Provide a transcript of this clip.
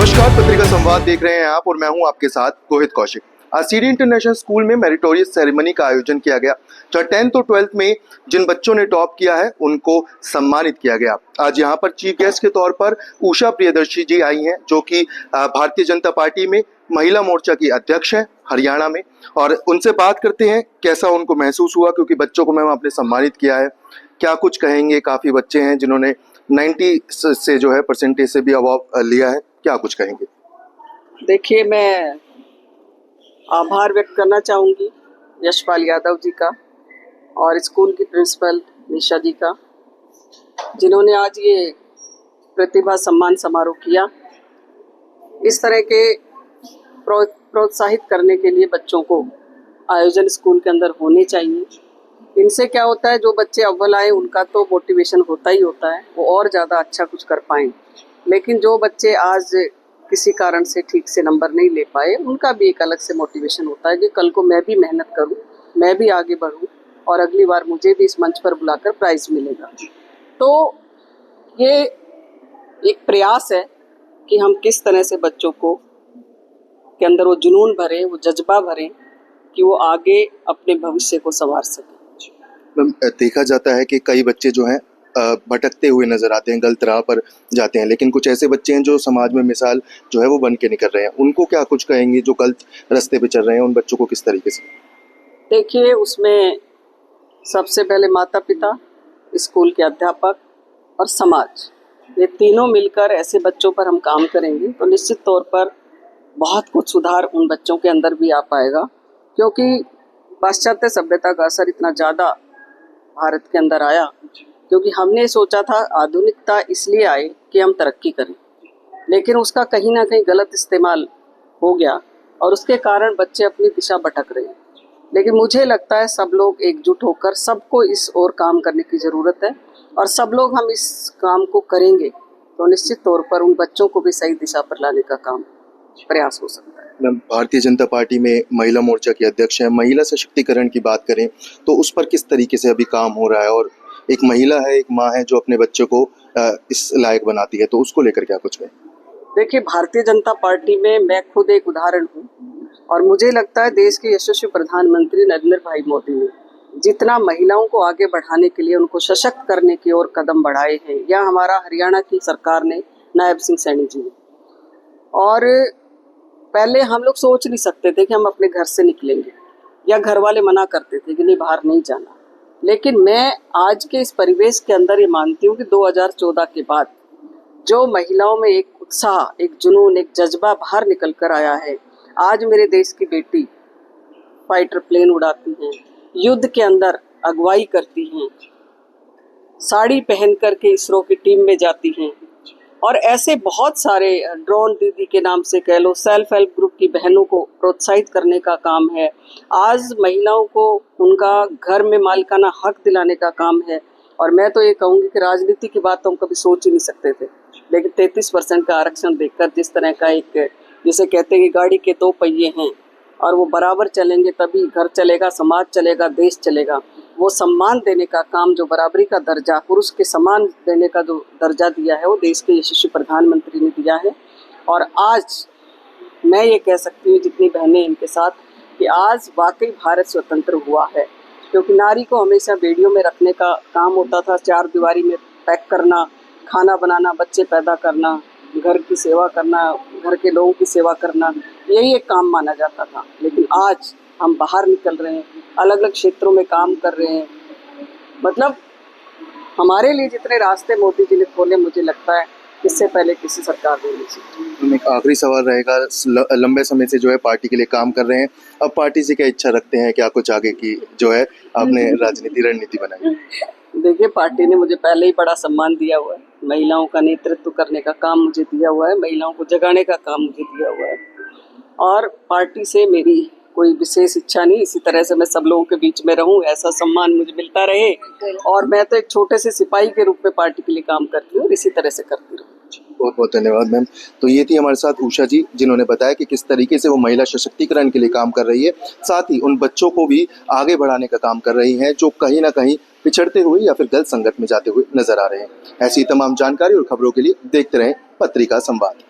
नमस्कार, पत्रिका संवाद देख रहे हैं आप और मैं हूं आपके साथ रोहित कौशिक। आज सीडी इंटरनेशनल स्कूल में मेरिटोरियस सेरेमनी का आयोजन किया गया, जहां 10th और 12th में जिन बच्चों ने टॉप किया है उनको सम्मानित किया गया। आज यहां पर चीफ गेस्ट के तौर पर उषा प्रियदर्शी जी आई हैं, जो कि भारतीय जनता पार्टी में महिला मोर्चा की अध्यक्ष हैं हरियाणा में, और उनसे बात करते हैं कैसा उनको महसूस हुआ, क्योंकि बच्चों को मैम आपने सम्मानित किया है। क्या कुछ कहेंगे? काफ़ी बच्चे हैं जिन्होंने 90 से जो है परसेंटेज से भी अवार्ड लिया है, क्या कुछ कहेंगे? देखिए, मैं आभार व्यक्त करना चाहूँगी यशपाल यादव जी का और स्कूल की प्रिंसिपल निशा जी का, जिन्होंने आज ये प्रतिभा सम्मान समारोह किया। इस तरह के प्रोत्साहित करने के लिए बच्चों को आयोजन स्कूल के अंदर होने चाहिए। इनसे क्या होता है, जो बच्चे अव्वल आए उनका तो मोटिवेशन होता ही होता है, वो और ज़्यादा अच्छा कुछ कर पाएँ। लेकिन जो बच्चे आज किसी कारण से ठीक से नंबर नहीं ले पाए, उनका भी एक अलग से मोटिवेशन होता है कि कल को मैं भी मेहनत करूं, मैं भी आगे बढ़ूं और अगली बार मुझे भी इस मंच पर बुलाकर प्राइज़ मिलेगा। तो ये एक प्रयास है कि हम किस तरह से बच्चों को के अंदर वो जुनून भरें, वो जज्बा भरें कि वो आगे अपने भविष्य को संवार सकें। देखा जाता है कि कई बच्चे जो हैं भटकते हुए नजर आते हैं, गलत राह पर जाते हैं, लेकिन कुछ ऐसे बच्चे हैं जो समाज में मिसाल जो है वो बन के निकल रहे हैं। उनको क्या कुछ कहेंगे जो गलत रास्ते पे चल रहे हैं? उन बच्चों को किस तरीके से? देखिए, उसमें सबसे पहले माता पिता, स्कूल के अध्यापक और समाज, ये तीनों मिलकर ऐसे बच्चों पर हम काम करेंगे तो निश्चित तौर पर बहुत कुछ सुधार उन बच्चों के अंदर भी आ पाएगा। क्योंकि पाश्चात्य सभ्यता का असर इतना ज़्यादा भारत के अंदर आया, क्योंकि हमने सोचा था आधुनिकता इसलिए आए कि हम तरक्की करें, लेकिन उसका कहीं ना कहीं गलत इस्तेमाल हो गया और उसके कारण बच्चे अपनी दिशा भटक रहे हैं। लेकिन मुझे लगता है सब लोग एकजुट होकर, सबको इस ओर काम करने की ज़रूरत है, और सब लोग हम इस काम को करेंगे तो निश्चित तौर पर उन बच्चों को भी सही दिशा पर लाने का काम प्रयास हो सकता है। मैम, भारतीय जनता पार्टी में महिला मोर्चा की अध्यक्ष हैं। महिला सशक्तिकरण की बात करें तो उस पर किस तरीके से अभी काम हो रहा है? और एक महिला है, एक माँ है जो अपने बच्चे को इस लायक बनाती है, तो उसको लेकर क्या कुछ कहें? देखिए, भारतीय जनता पार्टी में मैं खुद एक उदाहरण हूँ, और मुझे लगता है देश के यशस्वी प्रधानमंत्री नरेंद्र भाई मोदी ने जितना महिलाओं को आगे बढ़ाने के लिए, उनको सशक्त करने की ओर कदम बढ़ाए हैं, या हमारा हरियाणा की सरकार ने, नायब सिंह सैनी जी ने। और पहले हम लोग सोच नहीं सकते थे कि हम अपने घर से निकलेंगे, या घर वाले मना करते थे कि नहीं, बाहर नहीं जाना। लेकिन मैं आज के इस परिवेश के अंदर ये मानती हूँ कि 2014 के बाद जो महिलाओं में एक उत्साह, एक जुनून, एक जज्बा बाहर निकल कर आया है। आज मेरे देश की बेटी फाइटर प्लेन उड़ाती हैं, युद्ध के अंदर अगुवाई करती हैं, साड़ी पहन कर के इसरो की टीम में जाती हैं, और ऐसे बहुत सारे ड्रोन दीदी के नाम से कह लो, सेल्फ हेल्प ग्रुप की बहनों को प्रोत्साहित करने का काम है। आज महिलाओं को उनका घर में मालिकाना हक दिलाने का काम है। और मैं तो ये कहूँगी कि राजनीति की बात तो हम कभी सोच ही नहीं सकते थे, लेकिन 33% का आरक्षण देखकर, जिस तरह का एक, जिसे कहते हैं कि गाड़ी के 2 पहिए हैं और वो बराबर चलेंगे तभी घर चलेगा, समाज चलेगा, देश चलेगा, वो सम्मान देने का काम, जो बराबरी का दर्जा, पुरुष के समान देने का जो दर्जा दिया है, वो देश के यशस्वी प्रधानमंत्री ने दिया है। और आज मैं ये कह सकती हूँ जितनी बहनें इनके साथ, कि आज वाकई भारत स्वतंत्र हुआ है। क्योंकि नारी को हमेशा बेड़ियों में रखने का काम होता था, 4 दीवारी में पैक करना, खाना बनाना, बच्चे पैदा करना, घर की सेवा करना, घर के लोगों की सेवा करना, यही एक काम माना जाता था। लेकिन आज हम बाहर निकल रहे हैं, अलग अलग क्षेत्रों में काम कर रहे हैं। मतलब हमारे लिए जितने रास्ते मोदी जी ने खोले, मुझे लगता है इससे पहले किसी सरकार ने नहीं सीखे। एक आखिरी सवाल रहेगा, लंबे समय से जो है पार्टी के लिए काम कर रहे हैं, अब पार्टी से क्या इच्छा रखते हैं? क्या कुछ आगे की जो है आपने राजनीति रणनीति बनाई? देखिए, पार्टी ने मुझे पहले ही बड़ा सम्मान दिया हुआ है, महिलाओं का नेतृत्व करने का काम मुझे दिया हुआ है, महिलाओं को जगाने का काम मुझे दिया हुआ है, और पार्टी से मेरी कोई विशेष इच्छा नहीं। इसी तरह से मैं सब लोगों के बीच में रहूं, ऐसा सम्मान मुझे मिलता रहे, और मैं तो एक छोटे से सिपाही के रूप में पार्टी के लिए काम करती हूँ, इसी तरह से करती रहूँ। बहुत बहुत धन्यवाद मैम। तो ये थी हमारे साथ उषा जी, जिन्होंने बताया कि किस तरीके से वो महिला सशक्तिकरण के लिए काम कर रही है, साथ ही उन बच्चों को भी आगे बढ़ाने का काम कर रही हैं जो कहीं ना कहीं पिछड़ते हुए या फिर गलत संगत में जाते हुए नजर आ रहे हैं। ऐसी तमाम जानकारी और खबरों के लिए देखते रहें पत्रिका संवाद।